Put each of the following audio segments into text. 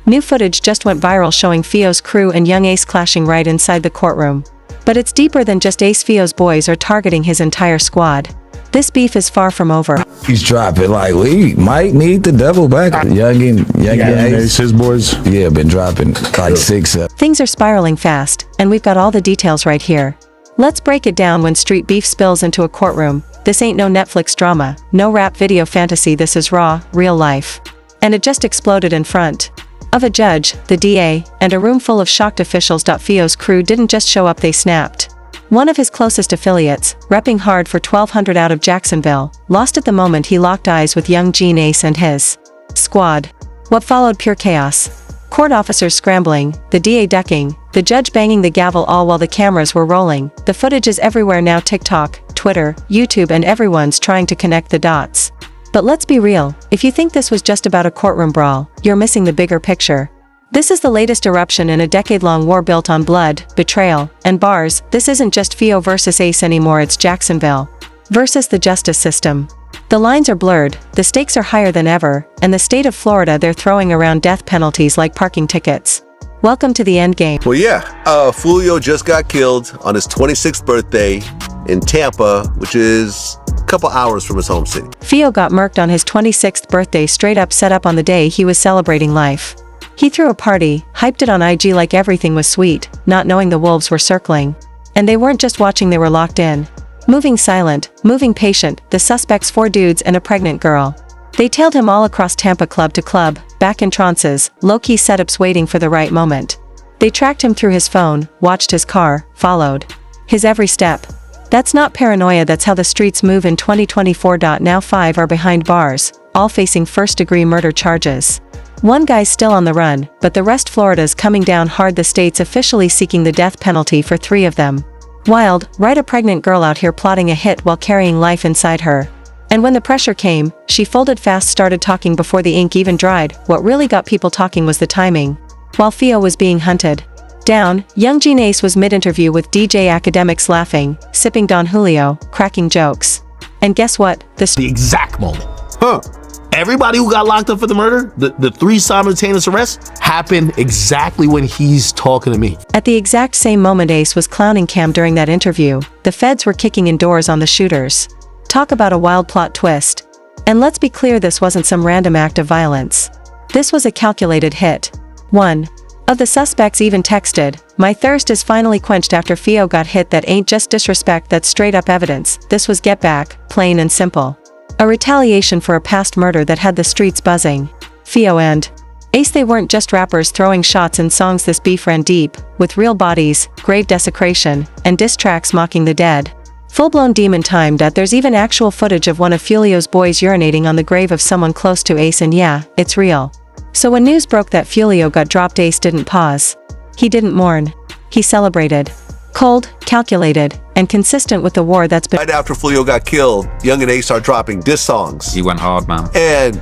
New footage just went viral showing Fio's crew and young Ace clashing right inside the courtroom. But it's deeper than just Ace. Fio's boys are targeting his entire squad. This beef is far from over. He's dropping like, we might need the double back. Yungeen Ace, his boys. Yeah, been dropping like 6 up. Things are spiraling fast, and we've got all the details right here. Let's break it down. When street beef spills into a courtroom, this ain't no Netflix drama, no rap video fantasy. This is raw, real life. And it just exploded in front of a judge, the DA, and a room full of shocked officials. Fio's crew didn't just show up, they snapped. One of his closest affiliates, repping hard for 1200 out of Jacksonville, lost at the moment he locked eyes with Yungeen Ace and his squad. What followed? Pure chaos. Court officers scrambling, the DA ducking, the judge banging the gavel, all while the cameras were rolling. The footage is everywhere now: TikTok, Twitter, YouTube, and everyone's trying to connect the dots. But let's be real, if you think this was just about a courtroom brawl, you're missing the bigger picture. This is the latest eruption in a decade-long war built on blood, betrayal, and bars. This isn't just Fio versus Ace anymore, it's Jacksonville versus the justice system. The lines are blurred, the stakes are higher than ever, and the state of Florida, they're throwing around death penalties like parking tickets. Welcome to the endgame. Well, yeah, Foolio just got killed on his 26th birthday in Tampa, which is a couple hours from his home city. Fio got murked on his 26th birthday, straight up set up on the day he was celebrating life. He threw a party, hyped it on IG like everything was sweet, not knowing the wolves were circling. And they weren't just watching, they were locked in. Moving silent, moving patient, the suspects, 4 dudes and a pregnant girl. They tailed him all across Tampa, club to club, back in trances, low-key setups waiting for the right moment. They tracked him through his phone, watched his car, followed his every step. That's not paranoia, that's how the streets move in 2024. Now 5 are behind bars, all facing first-degree murder charges. One guy's still on the run, but the rest, Florida's coming down hard. The state's officially seeking the death penalty for 3 of them. Wild, right? A pregnant girl out here plotting a hit while carrying life inside her. And when the pressure came, she folded fast, started talking before the ink even dried. What really got people talking was the timing. While Fio was being hunted down, Yungeen Ace was mid-interview with DJ Academics, laughing, sipping Don Julio, cracking jokes. And guess what? The exact moment. Everybody who got locked up for the murder, the 3 simultaneous arrests, happened exactly when he's talking to me. At the exact same moment Ace was clowning Cam during that interview, the feds were kicking in doors on the shooters. Talk about a wild plot twist. And let's be clear, this wasn't some random act of violence. This was a calculated hit. One of the suspects even texted, "My thirst is finally quenched after Fio got hit." That ain't just disrespect, that's straight up evidence. This was get back, plain and simple. A retaliation for a past murder that had the streets buzzing. Fio and Ace, they weren't just rappers throwing shots in songs. This beef ran deep, with real bodies, grave desecration, and diss tracks mocking the dead. Full-blown demon time. There's even actual footage of one of Foolio's boys urinating on the grave of someone close to Ace, and yeah, it's real. So when news broke that Foolio got dropped, Ace didn't pause. He didn't mourn. He celebrated. Cold, calculated, and consistent with the war that's been— Right after Foolio got killed, Yungeen Ace started dropping diss songs. He went hard, man. And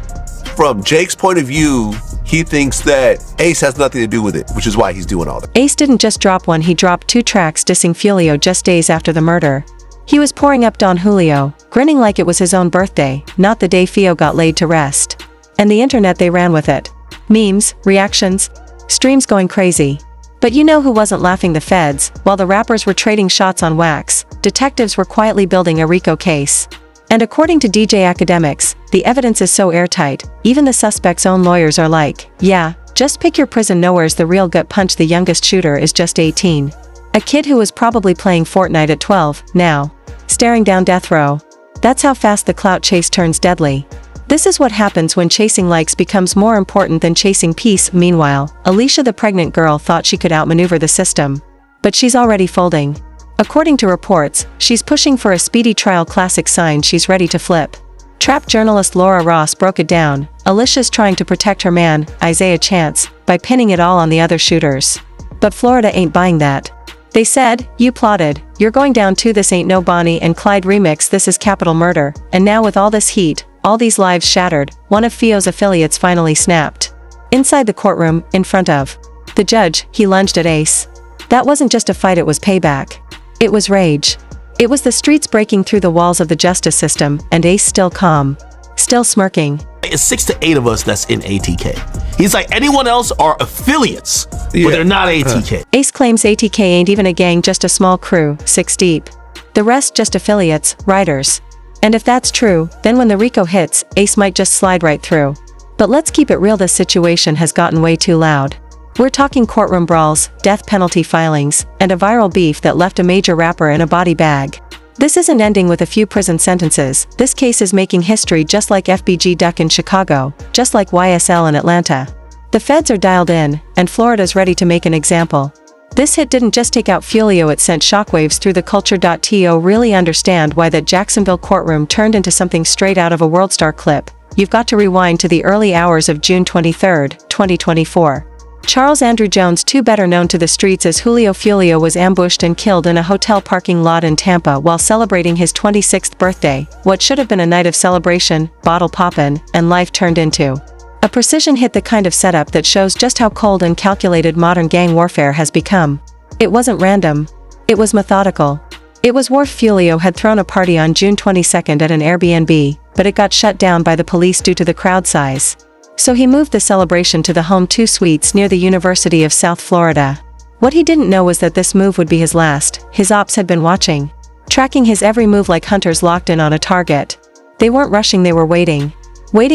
from Jake's point of view, he thinks that Ace has nothing to do with it, which is why he's doing all that. Ace didn't just drop one, he dropped 2 tracks dissing Foolio just days after the murder. He was pouring up Don Julio, grinning like it was his own birthday, not the day Fio got laid to rest. And the internet, they ran with it. Memes, reactions, streams going crazy. But you know who wasn't laughing? The feds. While the rappers were trading shots on wax, detectives were quietly building a RICO case. And according to DJ Academics, the evidence is so airtight, even the suspect's own lawyers are like, yeah, just pick your prison. Nowhere's the real gut punch. The youngest shooter is just 18. A kid who was probably playing Fortnite at 12, now staring down death row. That's how fast the clout chase turns deadly. This is what happens when chasing likes becomes more important than chasing peace. Meanwhile, Alicia, the pregnant girl, thought she could outmaneuver the system. But she's already folding. According to reports, she's pushing for a speedy trial. Classic sign she's ready to flip. Trap journalist Laura Ross broke it down. Alicia's trying to protect her man, Isaiah Chance, by pinning it all on the other shooters. But Florida ain't buying that. They said, "You plotted, you're going down too. This ain't no Bonnie and Clyde remix, this is capital murder." And now with all this heat, all these lives shattered, one of Fio's affiliates finally snapped. Inside the courtroom, in front of the judge, he lunged at Ace. That wasn't just a fight, it was payback. It was rage. It was the streets breaking through the walls of the justice system, and Ace still calm. Still smirking. it's 6 to 8 of us that's in ATK. He's like, anyone else are affiliates, but they're not ATK. Ace claims ATK ain't even a gang, just a small crew, 6 deep. The rest just affiliates, riders. And if that's true, then when the Rico hits, Ace might just slide right through. But let's keep it real, this situation has gotten way too loud. We're talking courtroom brawls, death penalty filings, and a viral beef that left a major rapper in a body bag. This isn't ending with a few prison sentences. This case is making history, just like FBG Duck in Chicago, just like YSL in Atlanta. The feds are dialed in, and Florida's ready to make an example. This hit didn't just take out Foolio, it sent shockwaves through the culture. To really understand why that Jacksonville courtroom turned into something straight out of a WorldStar clip, you've got to rewind to the early hours of June 23, 2024. Charles Andrew Jones, too better known to the streets as Julio Foolio, was ambushed and killed in a hotel parking lot in Tampa while celebrating his 26th birthday, what should have been a night of celebration, bottle poppin', and life turned into a precision hit, the kind of setup that shows just how cold and calculated modern gang warfare has become. It wasn't random. It was methodical. It was war. Foolio had thrown a party on June 22nd at an Airbnb, but it got shut down by the police due to the crowd size. So he moved the celebration to the Home 2 Suites near the University of South Florida. What he didn't know was that this move would be his last. His ops had been watching, tracking his every move like hunters locked in on a target. They weren't rushing, they were waiting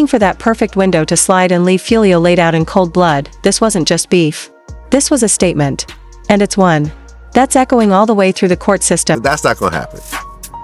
for that perfect window to slide and leave Foolio laid out in cold blood. This wasn't just beef. This was a statement. And it's one that's echoing all the way through the court system. That's not going to happen.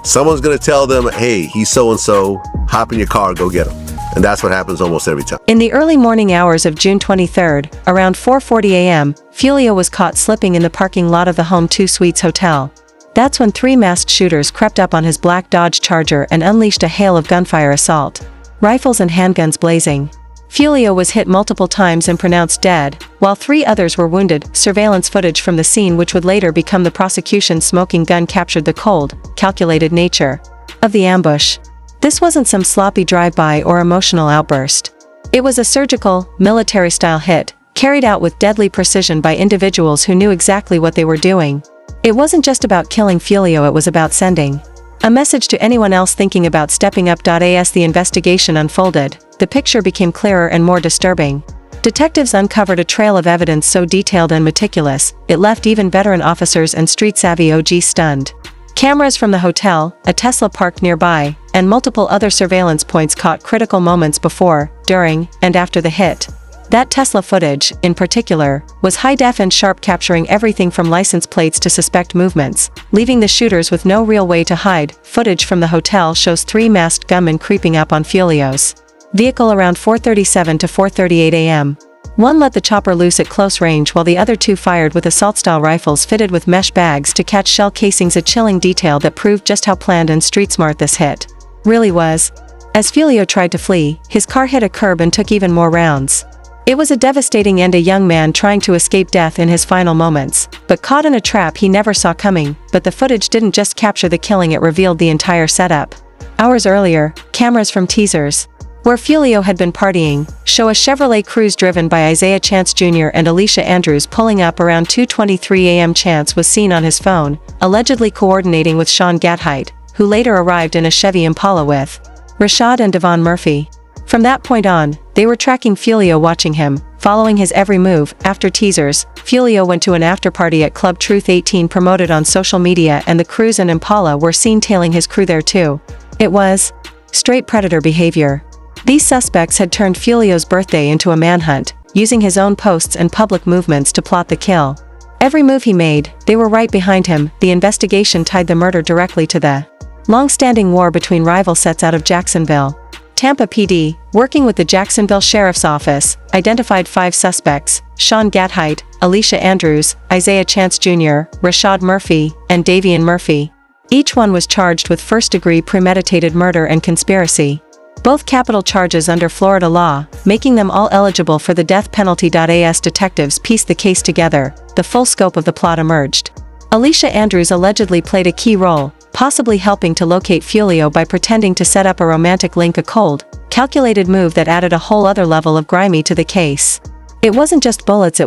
Someone's going to tell them, hey, he's so-and-so, hop in your car, go get him. And that's what happens almost every time. In the early morning hours of June 23, around 4:40 a.m., Foolio was caught slipping in the parking lot of the Home 2 Suites hotel. That's when 3 masked shooters crept up on his black Dodge Charger and unleashed a hail of gunfire assault. Rifles and handguns blazing. Foolio was hit multiple times and pronounced dead, while 3 others were wounded. Surveillance footage from the scene, which would later become the prosecution's smoking gun, captured the cold, calculated nature of the ambush. This wasn't some sloppy drive-by or emotional outburst. It was a surgical, military-style hit, carried out with deadly precision by individuals who knew exactly what they were doing. It wasn't just about killing Foolio, it was about sending a message to anyone else thinking about stepping up. As the investigation unfolded, the picture became clearer and more disturbing. Detectives uncovered a trail of evidence so detailed and meticulous, it left even veteran officers and street-savvy OGs stunned. Cameras from the hotel, a Tesla parked nearby, and multiple other surveillance points caught critical moments before, during, and after the hit. That Tesla footage, in particular, was high-def and sharp, capturing everything from license plates to suspect movements, leaving the shooters with no real way to hide. Footage from the hotel shows 3 masked gunmen creeping up on Foolio's vehicle around 4:37 to 4:38 a.m. One let the chopper loose at close range while the other 2 fired with assault-style rifles fitted with mesh bags to catch shell casings, a chilling detail that proved just how planned and street-smart this hit really was. As Foolio tried to flee, his car hit a curb and took even more rounds. It was a devastating end, a young man trying to escape death in his final moments, but caught in a trap he never saw coming. But the footage didn't just capture the killing, it revealed the entire setup. Hours earlier, cameras from teasers, where Foolio had been partying, show a Chevrolet Cruze driven by Isaiah Chance Jr. and Alicia Andrews pulling up around 2:23 a.m. Chance was seen on his phone, allegedly coordinating with Sean Gathite, who later arrived in a Chevy Impala with Rashad and Devon Murphy. From that point on, they were tracking Foolio, watching him, following his every move. After teasers, Foolio went to an after-party at Club Truth 18 promoted on social media, and the Cruze and Impala were seen tailing his crew there too. It was straight predator behavior. These suspects had turned Foolio's birthday into a manhunt, using his own posts and public movements to plot the kill. Every move he made, they were right behind him. The investigation tied the murder directly to the long-standing war between rival sets out of Jacksonville. Tampa PD, working with the Jacksonville Sheriff's Office, identified 5 suspects: Sean Gathite, Alicia Andrews, Isaiah Chance Jr., Rashad Murphy, and Davian Murphy. Each one was charged with first-degree premeditated murder and conspiracy, both capital charges under Florida law, making them all eligible for the death penalty. As detectives pieced the case together, the full scope of the plot emerged. Alicia Andrews allegedly played a key role, possibly helping to locate Foolio by pretending to set up a romantic link, a cold, calculated move that added a whole other level of grimy to the case. It wasn't just bullets, it